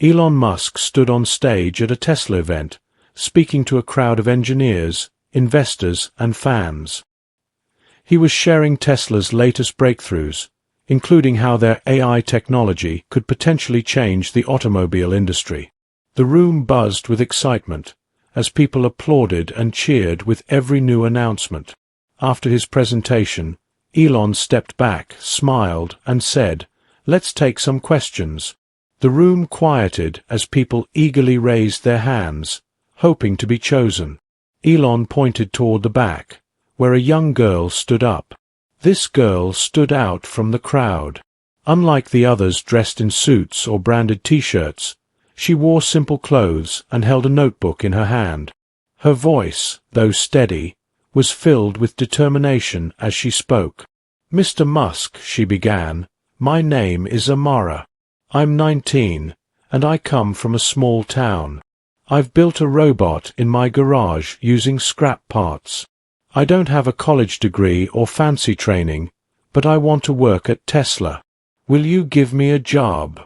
Elon Musk stood on stage at a Tesla event, speaking to a crowd of engineers, investors, and fans. He was sharing Tesla's latest breakthroughs, including how their AI technology could potentially change the automobile industry. The room buzzed with excitement, as people applauded and cheered with every new announcement. After his presentation, Elon stepped back, smiled, and said, "Let's take some questions." The room quieted as people eagerly raised their hands, hoping to be chosen. Elon pointed toward the back, where a young girl stood up. This girl stood out from the crowd. Unlike the others dressed in suits or branded T-shirts, she wore simple clothes and held a notebook in her hand. Her voice, though steady, was filled with determination as she spoke. "Mr. Musk," she began, "my name is Amara. I'm 19, and I come from a small town. I've built a robot in my garage using scrap parts. I don't have a college degree or fancy training, but I want to work at Tesla. Will you give me a job?"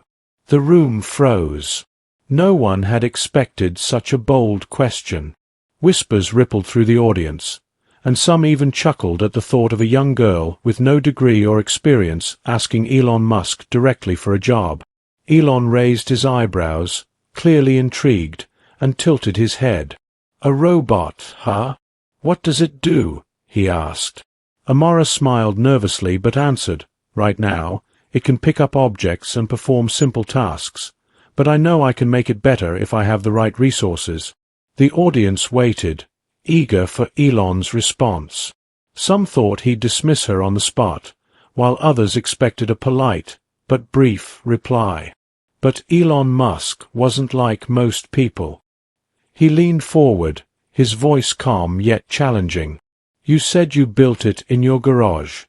The room froze. No one had expected such a bold question. Whispers rippled through the audience, and some even chuckled at the thought of a young girl with no degree or experience asking Elon Musk directly for a job. Elon raised his eyebrows, clearly intrigued, and tilted his head. "A robot, huh? What does it do?" he asked. Amara smiled nervously but answered, "Right now, it can pick up objects and perform simple tasks, but I know I can make it better if I have the right resources." The audience waited, eager for Elon's response. Some thought he'd dismiss her on the spot, while others expected a polite, but brief, reply. But Elon Musk wasn't like most people. He leaned forward, his voice calm yet challenging. "You said you built it in your garage."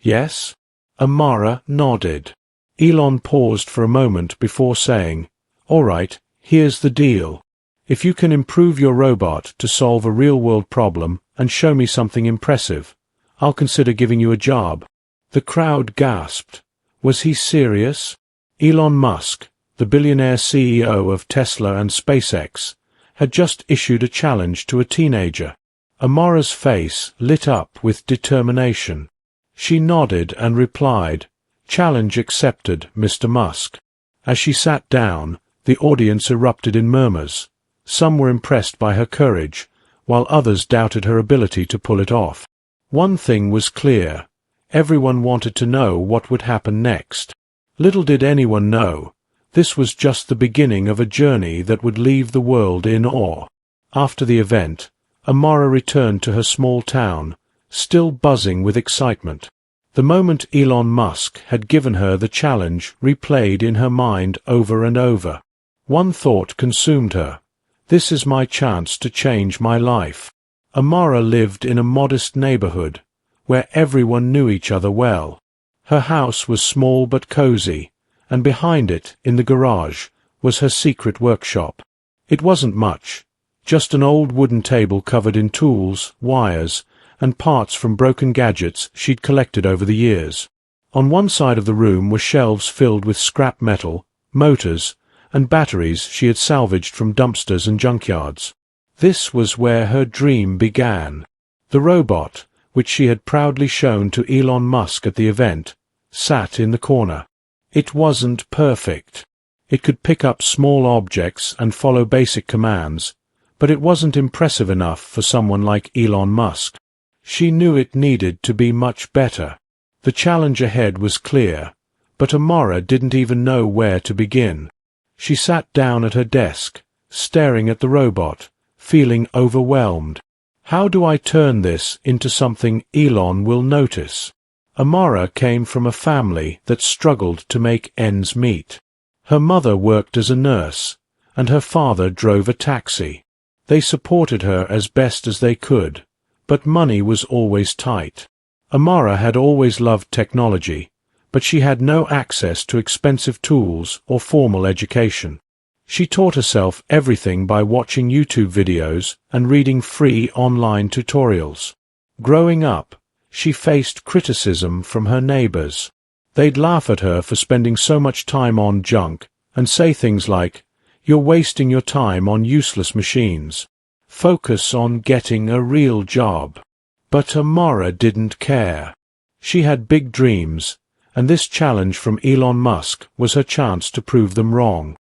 "Yes?" Amara nodded. Elon paused for a moment before saying, "All right, here's the deal. If you can improve your robot to solve a real-world problem and show me something impressive, I'll consider giving you a job." The crowd gasped. Was he serious? Elon Musk, the billionaire CEO of Tesla and SpaceX, had just issued a challenge to a teenager. Amara's face lit up with determination. She nodded and replied, "Challenge accepted, Mr. Musk." As she sat down, the audience erupted in murmurs. Some were impressed by her courage, while others doubted her ability to pull it off. One thing was clear. Everyone wanted to know what would happen next. Little did anyone know, this was just the beginning of a journey that would leave the world in awe. After the event, Amara returned to her small town, still buzzing with excitement. The moment Elon Musk had given her the challenge replayed in her mind over and over. One thought consumed her. This is my chance to change my life. Amara lived in a modest neighborhood, where everyone knew each other well. Her house was small but cozy, and behind it, in the garage, was her secret workshop. It wasn't much, just an old wooden table covered in tools, wires, and parts from broken gadgets she'd collected over the years. On one side of the room were shelves filled with scrap metal, motors, and batteries she had salvaged from dumpsters and junkyards. This was where her dream began. The robot, which she had proudly shown to Elon Musk at the event, sat in the corner. It wasn't perfect. It could pick up small objects and follow basic commands, but it wasn't impressive enough for someone like Elon Musk. She knew it needed to be much better. The challenge ahead was clear, but Amara didn't even know where to begin. She sat down at her desk, staring at the robot, feeling overwhelmed. How do I turn this into something Elon will notice? Amara came from a family that struggled to make ends meet. Her mother worked as a nurse, and her father drove a taxi. They supported her as best as they could, but money was always tight. Amara had always loved technology, but she had no access to expensive tools or formal education. She taught herself everything by watching YouTube videos and reading free online tutorials. Growing up, she faced criticism from her neighbors. They'd laugh at her for spending so much time on junk and say things like, "You're wasting your time on useless machines. Focus on getting a real job." But Amara didn't care. She had big dreams, and this challenge from Elon Musk was her chance to prove them wrong.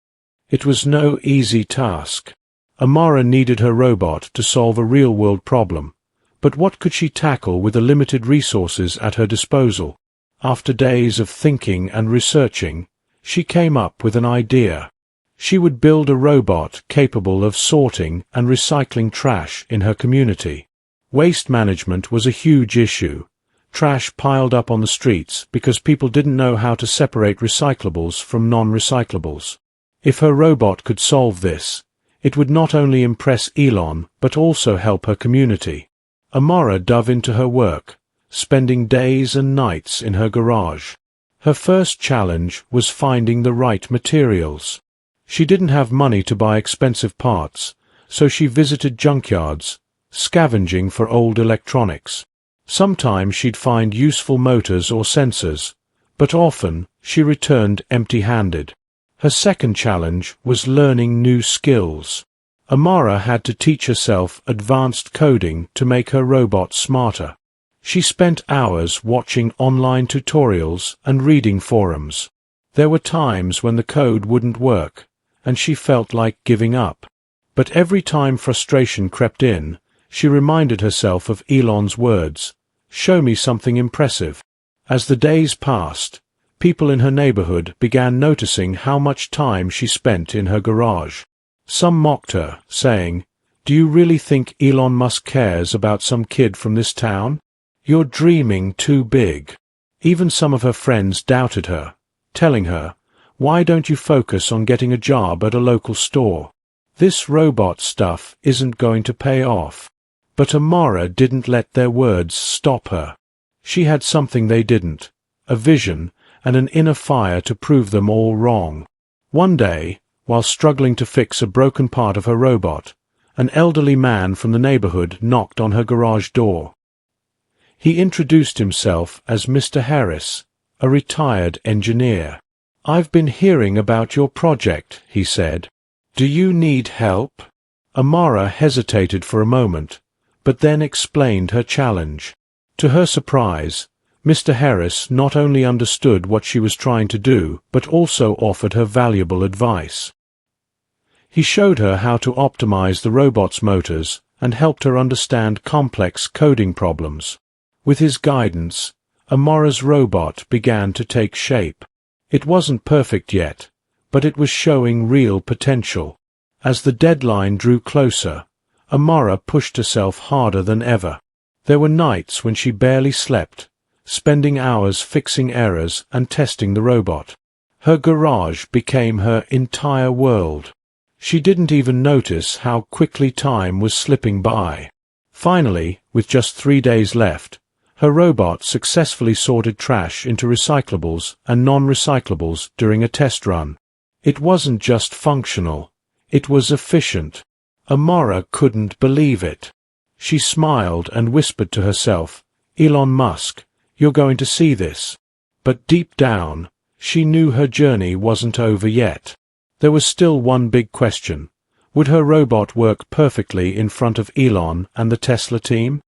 It was no easy task. Amara needed her robot to solve a real-world problem, but what could she tackle with the limited resources at her disposal? After days of thinking and researching, she came up with an idea. She would build a robot capable of sorting and recycling trash in her community. Waste management was a huge issue. Trash piled up on the streets because people didn't know how to separate recyclables from non-recyclables. If her robot could solve this, it would not only impress Elon but also help her community. Amara dove into her work, spending days and nights in her garage. Her first challenge was finding the right materials. She didn't have money to buy expensive parts, so she visited junkyards, scavenging for old electronics. Sometimes she'd find useful motors or sensors, but often she returned empty-handed. Her second challenge was learning new skills. Amara had to teach herself advanced coding to make her robot smarter. She spent hours watching online tutorials and reading forums. There were times when the code wouldn't work, and she felt like giving up. But every time frustration crept in, she reminded herself of Elon's words, "Show me something impressive." As the days passed, people in her neighborhood began noticing how much time she spent in her garage. Some mocked her, saying, "Do you really think Elon Musk cares about some kid from this town? You're dreaming too big." Even some of her friends doubted her, telling her, "Why don't you focus on getting a job at a local store? This robot stuff isn't going to pay off." But Amara didn't let their words stop her. She had something they didn't, a vision and an inner fire to prove them all wrong. One day, while struggling to fix a broken part of her robot, an elderly man from the neighborhood knocked on her garage door. He introduced himself as Mr. Harris, a retired engineer. "I've been hearing about your project," he said. "Do you need help?" Amara hesitated for a moment, but then explained her challenge. To her surprise, Mr. Harris not only understood what she was trying to do, but also offered her valuable advice. He showed her how to optimize the robot's motors and helped her understand complex coding problems. With his guidance, Amara's robot began to take shape. It wasn't perfect yet, but it was showing real potential. As the deadline drew closer, Amara pushed herself harder than ever. There were nights when she barely slept, spending hours fixing errors and testing the robot. Her garage became her entire world. She didn't even notice how quickly time was slipping by. Finally, with just 3 days left, her robot successfully sorted trash into recyclables and non-recyclables during a test run. It wasn't just functional, it was efficient. Amara couldn't believe it. She smiled and whispered to herself, "Elon Musk, you're going to see this." But deep down, she knew her journey wasn't over yet. There was still one big question. Would her robot work perfectly in front of Elon and the Tesla team?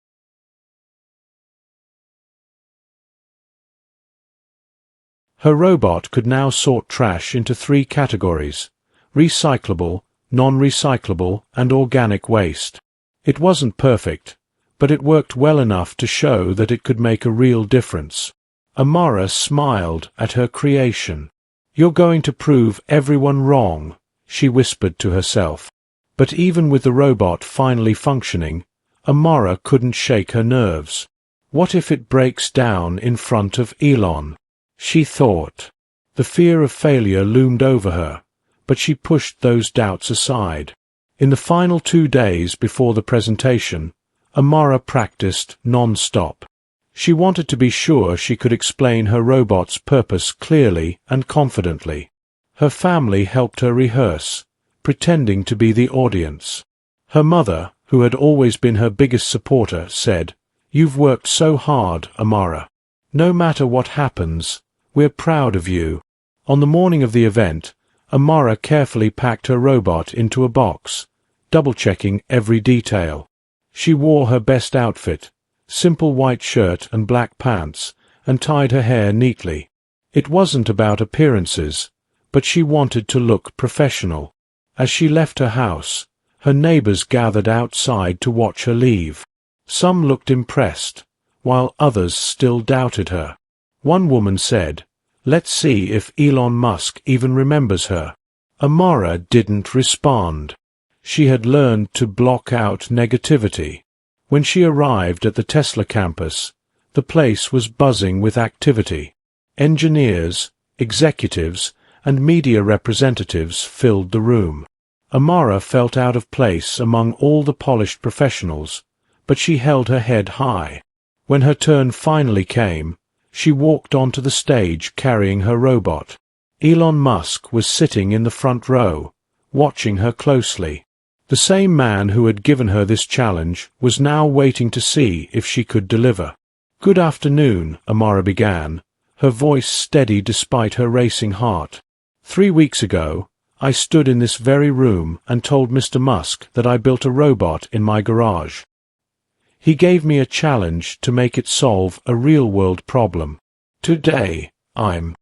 Her robot could now sort trash into 3 categories: recyclable, non-recyclable, and organic waste. It wasn't perfect, but it worked well enough to show that it could make a real difference. Amara smiled at her creation. "You're going to prove everyone wrong," she whispered to herself. But even with the robot finally functioning, Amara couldn't shake her nerves. What if it breaks down in front of Elon? She thought. The fear of failure loomed over her, but she pushed those doubts aside. In the final 2 days before the presentation, Amara practiced non-stop. She wanted to be sure she could explain her robot's purpose clearly and confidently. Her family helped her rehearse, pretending to be the audience. Her mother, who had always been her biggest supporter, said, "You've worked so hard, Amara. No matter what happens, we're proud of you." On the morning of the event, Amara carefully packed her robot into a box, double-checking every detail. She wore her best outfit, simple white shirt and black pants, and tied her hair neatly. It wasn't about appearances, but she wanted to look professional. As she left her house, her neighbors gathered outside to watch her leave. Some looked impressed, while others still doubted her. One woman said, "Let's see if Elon Musk even remembers her." Amara didn't respond. She had learned to block out negativity. When she arrived at the Tesla campus, the place was buzzing with activity. Engineers, executives, and media representatives filled the room. Amara felt out of place among all the polished professionals, but she held her head high. When her turn finally came, she walked onto the stage carrying her robot. Elon Musk was sitting in the front row, watching her closely. The same man who had given her this challenge was now waiting to see if she could deliver. "Good afternoon," Amara began, her voice steady despite her racing heart. "3 weeks ago, I stood in this very room and told Mr. Musk that I built a robot in my garage. He gave me a challenge to make it solve a real-world problem. Today, I'm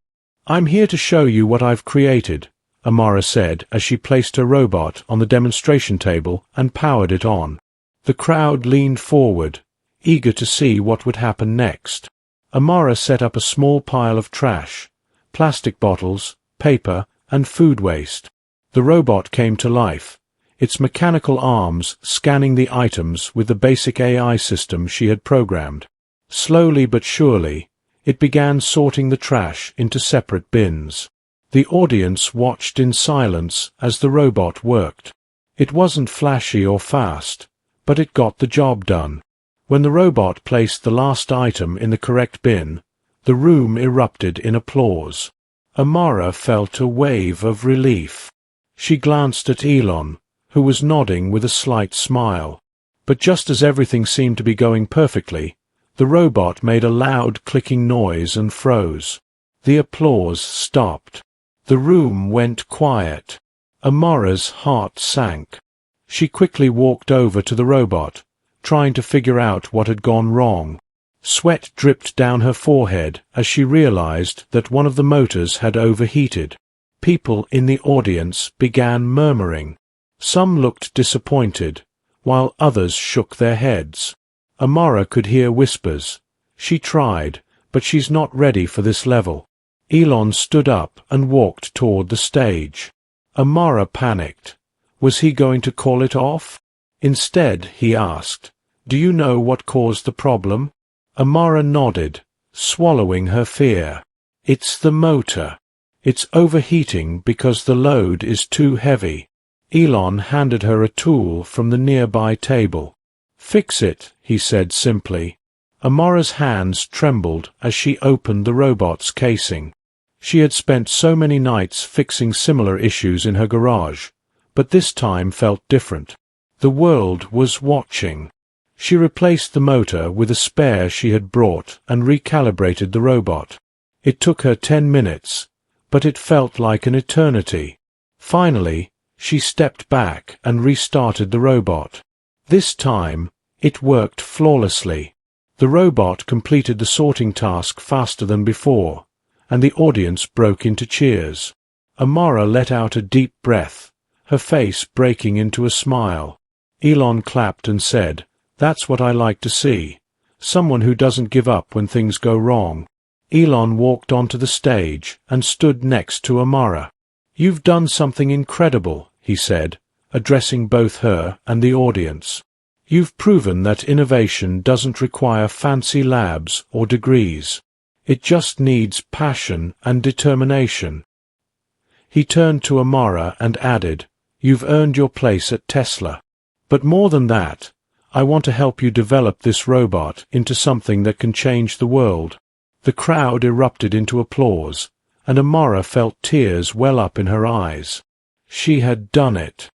here to show you what I've created," Amara said as she placed her robot on the demonstration table and powered it on. The crowd leaned forward, eager to see what would happen next. Amara set up a small pile of trash, plastic bottles, paper, and food waste. The robot came to life, its mechanical arms scanning the items with the basic AI system she had programmed. Slowly but surely, it began sorting the trash into separate bins. The audience watched in silence as the robot worked. It wasn't flashy or fast, but it got the job done. When the robot placed the last item in the correct bin, the room erupted in applause. Amara felt a wave of relief. She glanced at Elon, who was nodding with a slight smile. But just as everything seemed to be going perfectly, the robot made a loud clicking noise and froze. The applause stopped. The room went quiet. Amara's heart sank. She quickly walked over to the robot, trying to figure out what had gone wrong. Sweat dripped down her forehead as she realized that one of the motors had overheated. People in the audience began murmuring. Some looked disappointed, while others shook their heads. Amara could hear whispers. "She tried, but she's not ready for this level." Elon stood up and walked toward the stage. Amara panicked. Was he going to call it off? Instead, he asked, "Do you know what caused the problem?" Amara nodded, swallowing her fear. "It's the motor. It's overheating because the load is too heavy." Elon handed her a tool from the nearby table. "Fix it," he said simply. Amara's hands trembled as she opened the robot's casing. She had spent so many nights fixing similar issues in her garage, but this time felt different. The world was watching. She replaced the motor with a spare she had brought and recalibrated the robot. It took her 10 minutes, but it felt like an eternity. Finally, she stepped back and restarted the robot. This time, it worked flawlessly. The robot completed the sorting task faster than before, and the audience broke into cheers. Amara let out a deep breath, her face breaking into a smile. Elon clapped and said, "That's what I like to see. Someone who doesn't give up when things go wrong." Elon walked onto the stage and stood next to Amara. "You've done something incredible," he said, addressing both her and the audience. "You've proven that innovation doesn't require fancy labs or degrees. It just needs passion and determination." He turned to Amara and added, "You've earned your place at Tesla. But more than that, I want to help you develop this robot into something that can change the world." The crowd erupted into applause, and Amara felt tears well up in her eyes. She had done it.